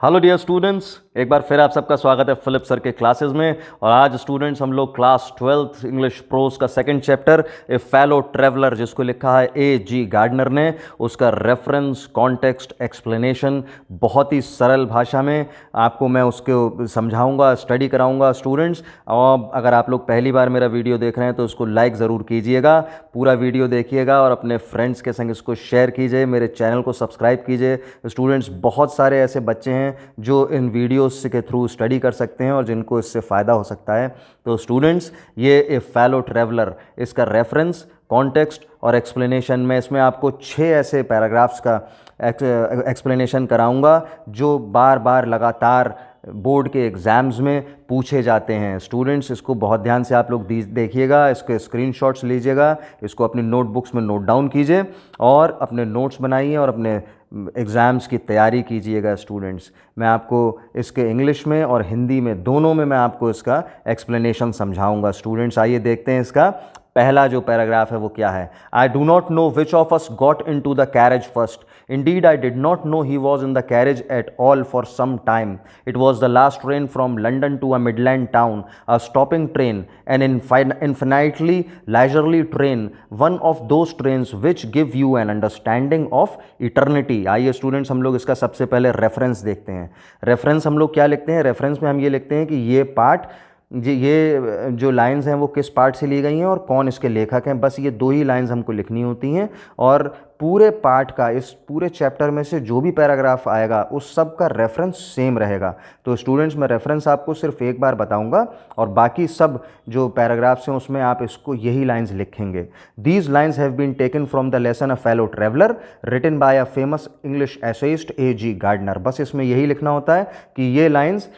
Hello dear students, एक बार फिर आप सबका स्वागत है फिलिप सर के क्लासेस में। और आज स्टूडेंट्स हम लोग क्लास 12th इंग्लिश प्रोज का सेकंड चैप्टर ए फेलो ट्रेवलर, जिसको लिखा है A.G. गार्डनर ने, उसका रेफरेंस, कॉन्टेक्स्ट, एक्सप्लेनेशन बहुत ही सरल भाषा में आपको मैं उसको समझाऊंगा, स्टडी कराऊंगा स्टूडेंट्स। और अगर आप लोग पहली बार मेरा वीडियो देख रहे हैं तो उसको लाइक ज़रूर कीजिएगा, पूरा वीडियो देखिएगा और अपने फ्रेंड्स के संग इसको शेयर कीजिए, मेरे चैनल को सब्सक्राइब कीजिए। स्टूडेंट्स, बहुत सारे ऐसे बच्चे हैं जो इन वीडियोस के थ्रू स्टडी कर सकते हैं और जिनको इससे फ़ायदा हो सकता है। तो स्टूडेंट्स, ये ए फेलो ट्रैवलर, इसका रेफरेंस, कॉन्टेक्स्ट और एक्सप्लेनेशन, मैं इसमें आपको 6 ऐसे पैराग्राफ्स का एक्सप्लेनेशन कराऊंगा जो बार बार लगातार बोर्ड के एग्ज़ाम्स में पूछे जाते हैं। स्टूडेंट्स, इसको बहुत ध्यान से आप लोग देखिएगा, इसके स्क्रीनशॉट्स लीजिएगा, इसको अपनी नोटबुक्स में नोट डाउन कीजिए और अपने नोट्स बनाइए और अपने एग्ज़ाम्स की तैयारी कीजिएगा। स्टूडेंट्स, मैं आपको इसके इंग्लिश में और हिंदी में, दोनों में मैं आपको इसका एक्सप्लेनेशन समझाऊंगा। स्टूडेंट्स, आइए देखते हैं इसका पहला जो पैराग्राफ है वो क्या है। I do not know which of us got into the carriage first. Indeed, I did not know he was in the carriage at all for some time. It was the last train from London to a Midland town, a stopping train, an infinitely leisurely train, one of those trains which give you an understanding of eternity. आइए students, हम लोग इसका सबसे पहले reference देखते हैं। Reference हम लोग क्या लिखते हैं? रेफरेंस में हम ये लिखते हैं कि ये पार्ट, ये जो लाइंस हैं वो किस पार्ट से ली गई हैं और कौन इसके लेखक हैं। बस ये 2 ही लाइंस हमको लिखनी होती हैं और पूरे पार्ट का, इस पूरे चैप्टर में से जो भी पैराग्राफ आएगा उस सब का रेफरेंस सेम रहेगा। तो स्टूडेंट्स, मैं रेफरेंस आपको सिर्फ एक बार बताऊंगा और बाकी सब जो पैराग्राफ्स हैं उसमें आप इसको यही लाइंस लिखेंगे। These lines have been taken from the lesson a fellow traveller written by a famous English essayist A.G. Gardiner. बस इसमें यही लिखना होता है कि ये लाइंस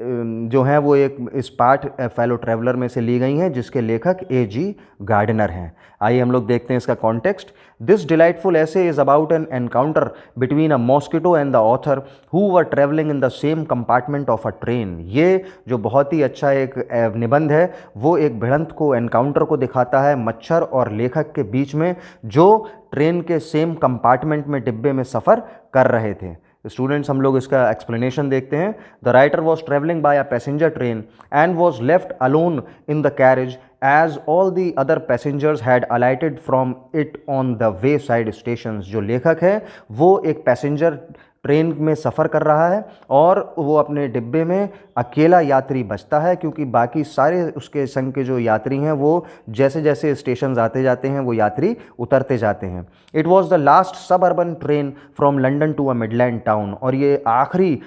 जो हैं वो एक इस पार्ट फेलो ट्रैवलर में से ली गई हैं जिसके लेखक A.G. गार्डनर हैं। आइए हम लोग देखते हैं इसका कॉन्टेक्स्ट। दिस डिलाइटफुल ऐसे is about an encounter between a mosquito and the author who were travelling in the same compartment of a train. ये जो बहुत ही अच्छा एक निबंध है वो एक भिड़ंत को, एनकाउंटर को दिखाता है मच्छर और लेखक के बीच में, जो ट्रेन के सेम कंपार्टमेंट में, डिब्बे में सफ़र कर रहे थे। स्टूडेंट्स, हम लोग इसका एक्सप्लेनेशन देखते हैं। The writer was travelling by a passenger train and was left alone in the carriage as all the other passengers had alighted from it on the way side station. जो लेखक है वो एक पैसेंजर ट्रेन में सफ़र कर रहा है और वो अपने डिब्बे में अकेला यात्री बचता है, क्योंकि बाकी सारे उसके संग के जो यात्री हैं वो जैसे जैसे स्टेशन आते जाते हैं वो यात्री उतरते जाते हैं। It was the last suburban train from London to a Midland town. और ये आखिरी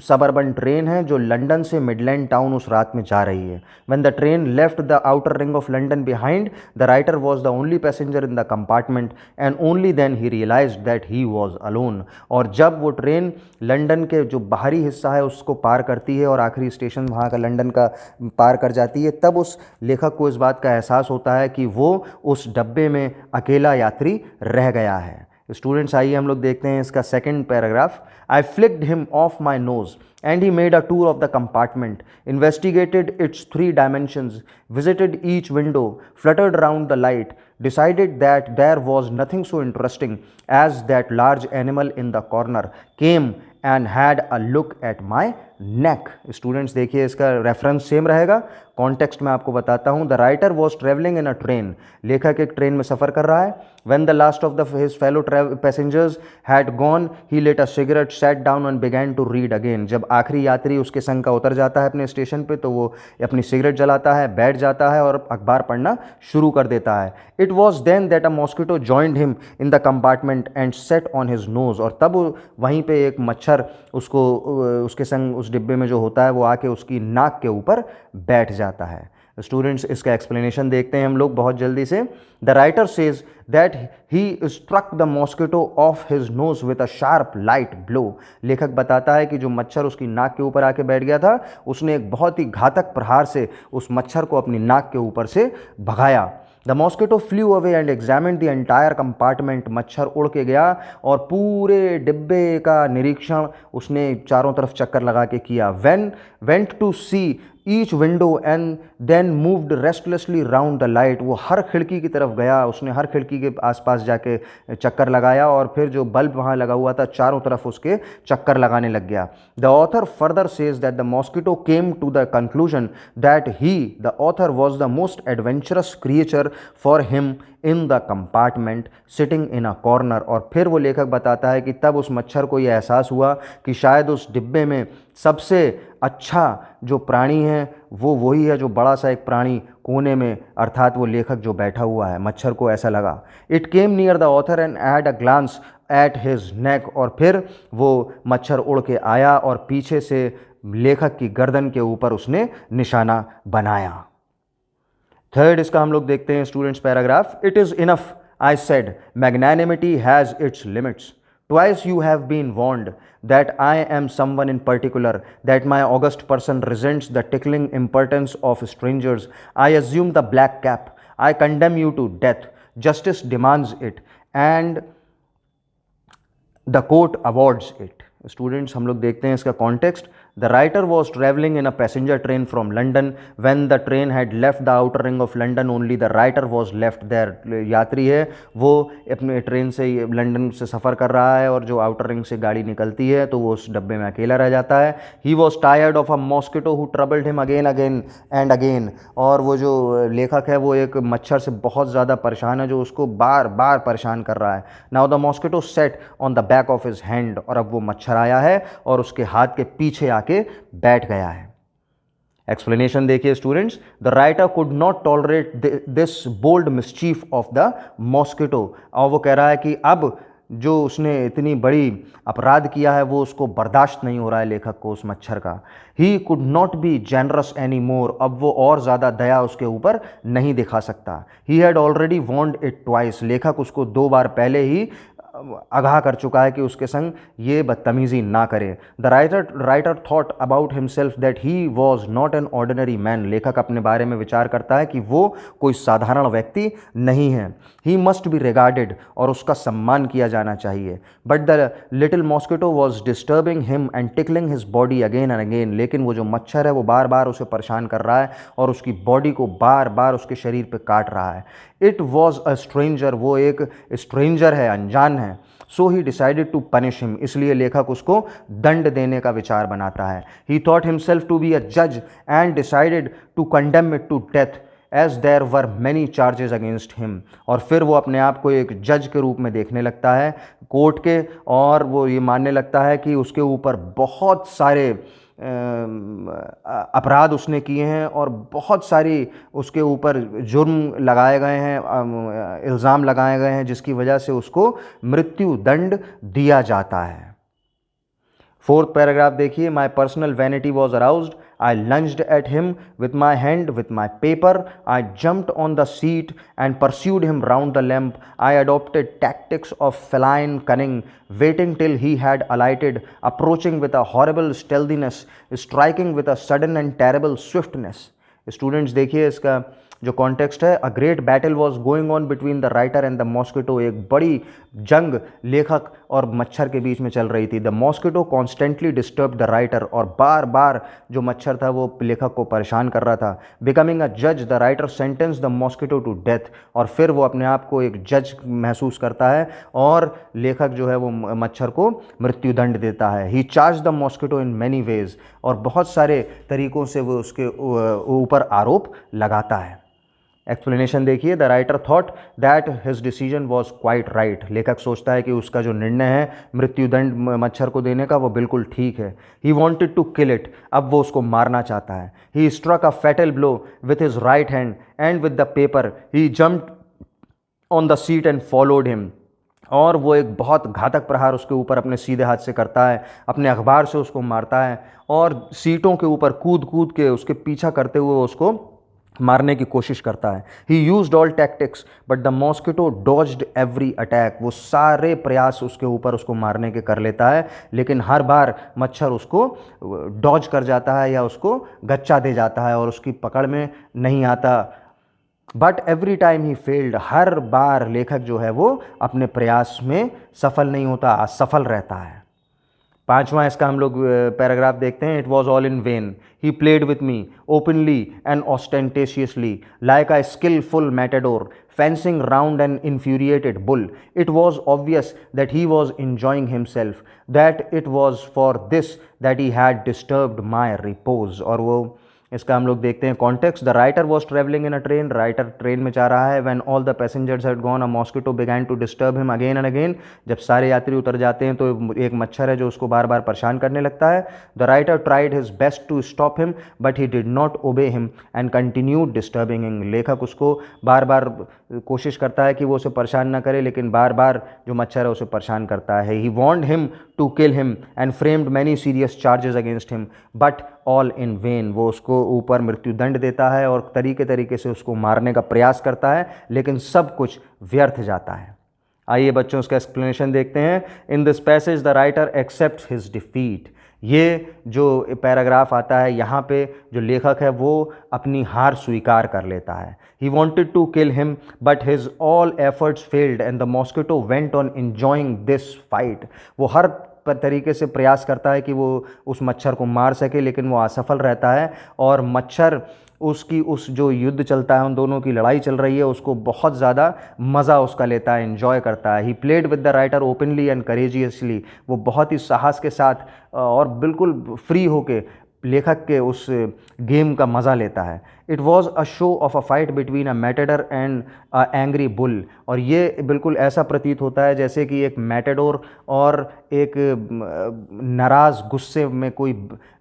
सब अर्बन ट्रेन है जो लंदन से मिडलैंड टाउन उस रात में जा रही है। When the train left the outer ring of London behind, the writer was the only passenger in the compartment and only then he realized that he was alone. और जब वो ट्रेन लंदन के जो बाहरी हिस्सा है उसको पार करती है और आखिरी स्टेशन वहाँ का लंदन का पार कर जाती है, तब उस लेखक को इस बात का एहसास होता है कि वो उस डब्बे में अकेला यात्री रह गया है। स्टूडेंट्स, आइए हम लोग देखते हैं इसका second paragraph. I flicked him of my nose and he made a tour of the compartment, investigated its 3 dimensions, visited each window, fluttered around the light, decided that there was nothing so interesting as that large animal in the corner, came and had a look at my neck. Students, देखिए इसका reference same रहेगा। Context में आपको बताता हूँ। The writer was travelling in a train, लेखक एक train में सफ़र कर रहा है। When the last of his fellow passengers had gone, he lit a cigarette, sat down and began to read again. जब आखिरी यात्री उसके संग का उतर जाता है अपने स्टेशन पे, तो वो अपनी सिगरेट जलाता है, बैठ जाता है और अखबार पढ़ना शुरू कर देता है। It was then that a mosquito joined him in the compartment and sat on his nose. और तब वहीं पे एक मच्छर उसको, उसके संग उस डिब्बे में जो होता है वो आके उसकी नाक के ऊपर बैठ जाता है। स्टूडेंट्स, इसका एक्सप्लेनेशन देखते हैं हम लोग बहुत जल्दी से। The writer says that he struck the mosquito off his nose with a sharp light blow. लेखक बताता है कि जो मच्छर उसकी नाक के ऊपर आके बैठ गया था, उसने एक बहुत ही घातक प्रहार से उस मच्छर को अपनी नाक के ऊपर से भगाया। The mosquito flu away and examined the entire compartment. मच्छर उड़ के गया और पूरे डिब्बे का निरीक्षण उसने चारों तरफ चक्कर लगा के किया। Went to see each window and then moved restlessly round the light. वो हर खिड़की की तरफ गया, उसने हर खिड़की के आसपास जाके चक्कर लगाया और फिर जो बल्ब वहाँ लगा हुआ था चारों तरफ उसके चक्कर लगाने लग गया। The author further says that the mosquito came to the conclusion that he the author was the most adventurous creature for him in the compartment sitting in a corner. और फिर वो लेखक बताता है कि तब उस मच्छर को ये एहसास हुआ कि शायद उस डिब्बे में सबसे अच्छा जो प्राणी है वो वही है जो बड़ा सा एक प्राणी कोने में, अर्थात वो लेखक जो बैठा हुआ है। मच्छर को ऐसा लगा। It came near the author and had a glance at his neck. और फिर वो मच्छर उड़ के आया और पीछे से लेखक की गर्दन के ऊपर उसने निशाना बनाया। थर्ड इसका हम लोग देखते हैं students paragraph. It is enough I said, magnanimity has its limits. Twice you have been warned that I am someone in particular, that my august person resents the tickling importance of strangers. I assume the black cap. I condemn you to death. Justice demands it and the court awards it. Students हम लोग देखते हैं इसका context. The writer was travelling in a passenger train from London when the train had left the outer ring of London only the writer was left there. यात्री है वो अपने train से लंदन से सफ़र कर रहा है और जो आउटर रिंग से गाड़ी निकलती है तो वो उस डब्बे में अकेला रह जाता है। He was tired of a mosquito who troubled him again again and again. और वो जो लेखक है वो एक मच्छर से बहुत ज़्यादा परेशान है जो उसको बार बार परेशान कर रहा है। Now the mosquito set on the back of his hand. और अब वो मच्छर आया है और उसके हाथ के पीछे आके बैठ गया है। एक्सप्लेनेशन देखिए students. The writer could not tolerate this bold mischief of the mosquito. और वो कह रहा है कि अब जो उसने इतनी बड़ी अपराध किया है वो उसको बर्दाश्त नहीं हो रहा है लेखक को उस मच्छर का। He could not be generous any more. अब वो और ज़्यादा दया उसके ऊपर नहीं दिखा सकता। He had already warned it twice. लेखक उसको 2 बार पहले ही आगाह कर चुका है कि उसके संग ये बदतमीज़ी ना करे। The writer thought about himself that he was not an ordinary man. लेखक अपने बारे में विचार करता है कि वो कोई साधारण व्यक्ति नहीं है। He must be regarded. और उसका सम्मान किया जाना चाहिए। But the little mosquito was disturbing him and tickling his body again and again. लेकिन वो जो मच्छर है वो बार बार उसे परेशान कर रहा है और उसकी बॉडी को बार बार उसके शरीर पे काट रहा है। It was a stranger. वो एक स्ट्रेंजर है, अनजान है। So he decided to punish him. इसलिए लेखक उसको दंड देने का विचार बनाता है। He thought himself to be a जज and decided to condemn it to death as there were many charges against him. और फिर वो अपने आप को एक जज के रूप में देखने लगता है कोर्ट के, और वो ये मानने लगता है कि उसके ऊपर बहुत सारे अपराध उसने किए हैं और बहुत सारी उसके ऊपर जुर्म लगाए गए हैं, इल्ज़ाम लगाए गए हैं जिसकी वजह से उसको मृत्यु दंड दिया जाता है। 4th पैराग्राफ देखिए। My personal vanity was aroused. I lunged at him with my hand with my paper. I jumped on the seat and pursued him round the lamp. I adopted tactics of feline cunning, waiting till he had alighted, approaching with a horrible stealthiness, striking with a sudden and terrible swiftness. Students देखिए इसका जो context है। A great battle was going on between the writer and the mosquito. एक बड़ी जंग लेखक और मच्छर के बीच में चल रही थी। The mosquito constantly disturb the writer. और बार बार जो मच्छर था वो लेखक को परेशान कर रहा था। बिकमिंग अ जज the writer sentence the mosquito to death. और फिर वो अपने आप को एक जज महसूस करता है और लेखक जो है वो मच्छर को मृत्यु दंड देता है। He charge the mosquito in many ways. और बहुत सारे तरीकों से वो उसके ऊपर आरोप लगाता है। एक्सप्लेनेशन देखिए। The writer thought that his decision was quite right. लेखक सोचता है कि उसका जो निर्णय है मृत्युदंड मच्छर को देने का वो बिल्कुल ठीक है। He wanted to kill it. अब वो उसको मारना चाहता है। He struck a fatal blow with his right hand and with the paper he jumped on the seat and followed him. और वो एक बहुत घातक प्रहार उसके ऊपर अपने सीधे हाथ से करता है, अपने अखबार से उसको मारता है और सीटों के ऊपर कूद कूद के उसके पीछा करते हुए उसको मारने की कोशिश करता है। He used all tactics but the mosquito dodged every attack. वो सारे प्रयास उसके ऊपर उसको मारने के कर लेता है लेकिन हर बार मच्छर उसको डॉज कर जाता है या उसको गच्चा दे जाता है और उसकी पकड़ में नहीं आता। But every time he failed. हर बार लेखक जो है वो अपने प्रयास में सफल नहीं होता, असफल रहता है। 5वां इसका हम लोग पैराग्राफ देखते हैं। It was all in vain, he played with me openly and ostentatiously like a skilful matador fencing round an infuriated bull. It was obvious that he was enjoying himself, that it was for this that he had disturbed my repose. और वो इसका हम लोग देखते हैं context. The writer was travelling in a train, writer train में जा रहा है। When all the passengers had gone a mosquito began to disturb him again and again. जब सारे यात्री उतर जाते हैं तो एक मच्छर है जो उसको बार बार परेशान करने लगता है। The writer tried his best to stop him but he did not obey him and continued disturbing him. लेखक उसको बार बार कोशिश करता है कि वो उसे परेशान ना करे, लेकिन बार बार जो मच्छर है उसे परेशान करता है। He wanted him to kill him and framed many serious charges against him but all in vain. वो उसको ऊपर मृत्युदंड देता है और तरीके तरीके से उसको मारने का प्रयास करता है, लेकिन सब कुछ व्यर्थ जाता है। आइए बच्चों उसका एक्सप्लेनेशन देखते हैं। In this passage the writer accept his defeat. ये जो पैराग्राफ आता है यहाँ पे जो लेखक है वो अपनी हार स्वीकार कर लेता है। He wanted to kill him but his all efforts failed and the mosquito went on enjoying this fight. वो हर तरीके से प्रयास करता है कि वो उस मच्छर को मार सके, लेकिन वो असफल रहता है और मच्छर उसकी उस जो युद्ध चलता है, उन दोनों की लड़ाई चल रही है, उसको बहुत ज़्यादा मज़ा उसका लेता है, एन्जॉय करता है। He played with the writer openly and courageously. वो बहुत ही साहस के साथ और बिल्कुल फ्री होके लेखक के उस गेम का मज़ा लेता है। It was a show of a fight between a Matador and a angry bull. और ये बिल्कुल ऐसा प्रतीत होता है जैसे कि एक मैटाडोर और एक नाराज़ गुस्से में कोई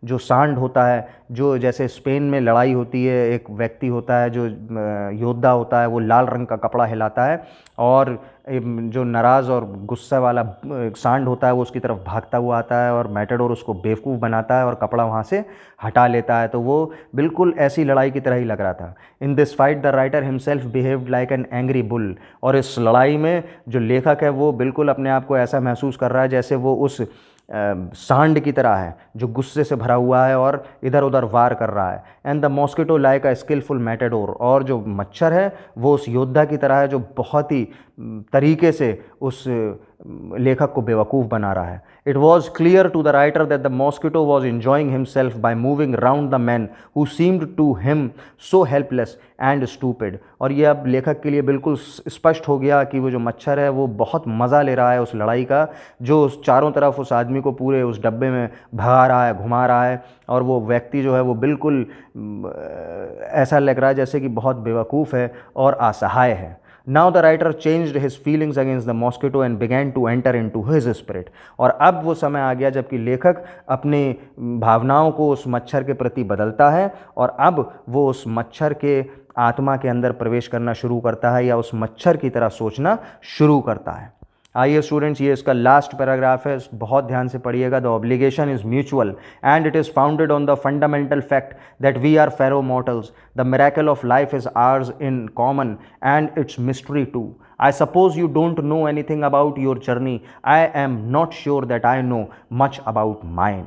जो सांड होता है, जो जैसे स्पेन में लड़ाई होती है, एक व्यक्ति होता है जो योद्धा होता है, वो लाल रंग का कपड़ा हिलाता है और जो नाराज़ और गुस्सा वाला सांड होता है वो उसकी तरफ भागता हुआ आता है और मैटाडोर उसको बेवकूफ़ बनाता है और कपड़ा वहाँ से हटा लेता है। तो वो बिल्कुल ऐसी लड़ाई की तरह ही लग रहा था। In this fight the writer himself behaved like an angry bull. और इस लड़ाई में जो लेखक है वो बिल्कुल अपने आप को ऐसा महसूस कर रहा है जैसे वो उस सांड की तरह है जो गुस्से से भरा हुआ है और इधर उधर वार कर रहा है। And the mosquito like a skilful matador. और जो मच्छर है वो उस योद्धा की तरह है जो बहुत ही तरीके से उस लेखक को बेवकूफ़ बना रहा है। It was clear to the writer that the mosquito was enjoying himself by moving round the man who seemed to him so helpless and stupid। और ये अब लेखक के लिए बिल्कुल स्पष्ट हो गया कि वो जो मच्छर है वो बहुत मज़ा ले रहा है उस लड़ाई का, जो उस चारों तरफ उस आदमी को पूरे उस डब्बे में भगा रहा है, घुमा रहा है, और वो व्यक्ति जो है वो बिल्कुल ऐसा लग रहा है जैसे कि बहुत बेवकूफ़ है और असहाय है। Now the writer changed his feelings against the mosquito and began to enter into his spirit। और अब वो समय आ गया जबकि लेखक अपनी भावनाओं को उस मच्छर के प्रति बदलता है और अब वो उस मच्छर के आत्मा के अंदर प्रवेश करना शुरू करता है या उस मच्छर की तरह सोचना शुरू करता है। आइए स्टूडेंट्स, ये इसका लास्ट पैराग्राफ है, बहुत ध्यान से पढ़िएगा। The obligation is mutual and it is founded on the fundamental fact that we are fellow mortals. The miracle of life is ours in common and its mystery too. I suppose you don't know anything about your journey. I am not sure that I know much about mine।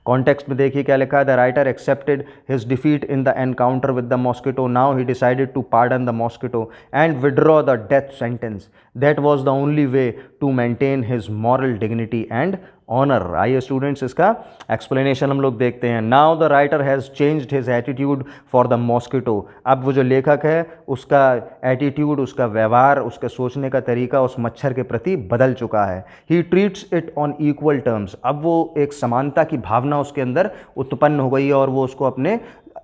Context में देखिए क्या लिखा है। The writer accepted his defeat in the encounter with the mosquito. Now he decided to pardon the mosquito and withdraw the death sentence. That was the only way to maintain his moral dignity and honour. आइए students इसका explanation हम लोग देखते हैं। Now the writer has changed his attitude for the mosquito. अब वो जो लेखक है उसका एटीट्यूड, उसका व्यवहार, उसका सोचने का तरीका उस मच्छर के प्रति बदल चुका है। ही treats it on equal terms. अब वो एक समानता की भावना उसके अंदर उत्पन्न हो गई है और वो उसको अपने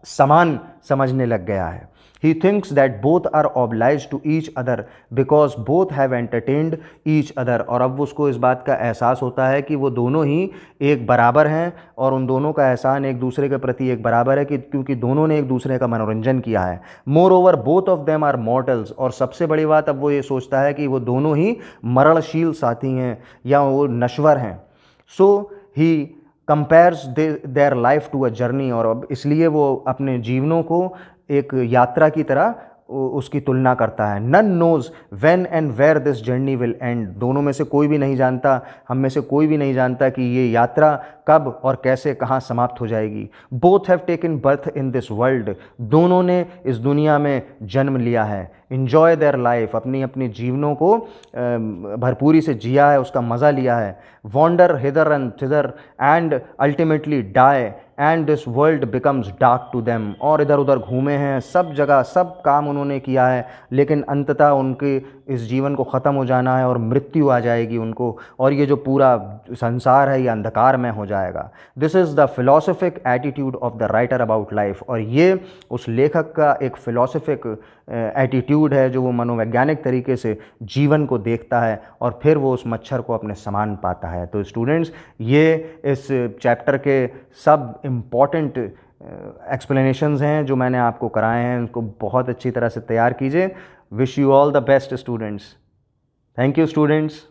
समान समझने लग गया है। He thinks that both are obliged to each other because both have entertained each other। और अब उसको इस बात का एहसास होता है कि वो दोनों ही एक बराबर हैं और उन दोनों का एहसान एक दूसरे के प्रति एक बराबर है कि क्योंकि दोनों ने एक दूसरे का मनोरंजन किया है। Moreover, both of them are mortals। और सबसे बड़ी बात अब वो ये सोचता है कि वो दोनों ही मरणशील साथी हैं या वो नश्वर हैं। So he compares their life to a journey। और अब इसलिए वो अपने जीवनों को एक यात्रा की तरह उसकी तुलना करता है। None knows when and where this journey will end. दोनों में से कोई भी नहीं जानता, हम में से कोई भी नहीं जानता कि ये यात्रा कब और कैसे कहाँ समाप्त हो जाएगी। Both have taken birth in this world. दोनों ने इस दुनिया में जन्म लिया है। इन्जॉय देयर लाइफ, अपनी अपनी जीवनों को भरपूरी से जिया है, उसका मज़ा लिया है। Wander hither and thither and ultimately die and this world becomes dark to them, और इधर उधर घूमे हैं, सब जगह सब काम उन्होंने किया है, लेकिन अंततः उनके इस जीवन को ख़त्म हो जाना है और मृत्यु आ जाएगी उनको, और ये जो पूरा संसार है ये अंधकार में हो जाएगा। This is the philosophic attitude of the writer about life, और ये उस लेखक का एक फिलोसफिक एटीट्यूड है जो वो मनोवैज्ञानिक तरीके से जीवन को देखता है और फिर वो उस मच्छर को अपने समान पाता है। तो स्टूडेंट्स, ये इस चैप्टर के सब इम्पॉर्टेंट एक्सप्लेनेशंस हैं जो मैंने आपको कराए हैं, उनको बहुत अच्छी तरह से तैयार कीजिए। Wish you all the best students. Thank you students.